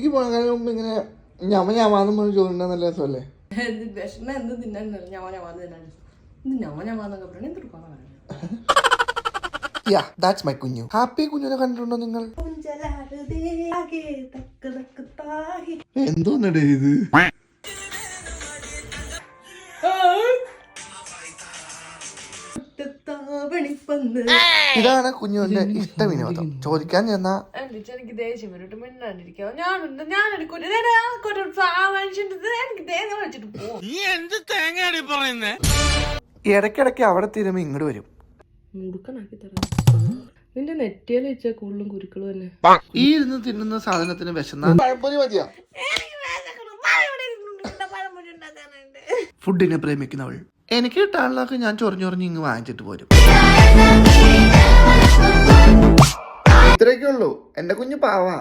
എനിക്ക് പോകാൻ മുമ്പ് ഇങ്ങനെ ഞാമാന്നും പറഞ്ഞ് ചോദിണ്ട നല്ല രസമല്ലേ? വിഷമ എന്ത് തിന്നാൻ ഞാമാന്ന് തിന്നാൻ ഇത് ഞാമാന്നൊക്കെ പറഞ്ഞു എന്തെടുക്കാന്ന് പറഞ്ഞു. Yeah, that's my കുഞ്ഞു. ഹാപ്പി കുഞ്ഞിനെ കണ്ടിട്ടുണ്ടോ നിങ്ങൾ? എന്തോന്നടേ ഇത്? ഇതാണ് കുഞ്ഞുവിന്റെ ഇഷ്ട വിനോദം. ചോദിക്കാൻ ചെന്നാ എനിക്ക് ദേഷ്യം വരും. മിണ്ടാണ്ടിരിക്കാം. ഞാനൊരു ഇടയ്ക്കിടയ്ക്ക് അവിടെ തീരുമ്പോ ഇങ്ങോട്ട് വരും. മുടുക്കനാക്കി തരാം. നിന്റെ നെറ്റിയിൽ വെച്ചാൽ കൂടുതലും കുരുക്കൾ തന്നെ. ഈ ഇരുന്ന് തിന്നുന്ന സാധനത്തിന് വിശന്ന പഴംപൊരി മതിയാ. ഫുഡിനെ പ്രേമിക്കുന്നവൾ. എനിക്ക് കിട്ടാനുള്ളതൊക്കെ ഞാൻ ചൊറിഞ്ഞൊറിഞ്ഞ് ഇങ്ങ് വാങ്ങിച്ചിട്ട് പോരും. ഇത്രയൊക്കെ ഉള്ളൂ. എന്റെ കുഞ്ഞു പാവാ.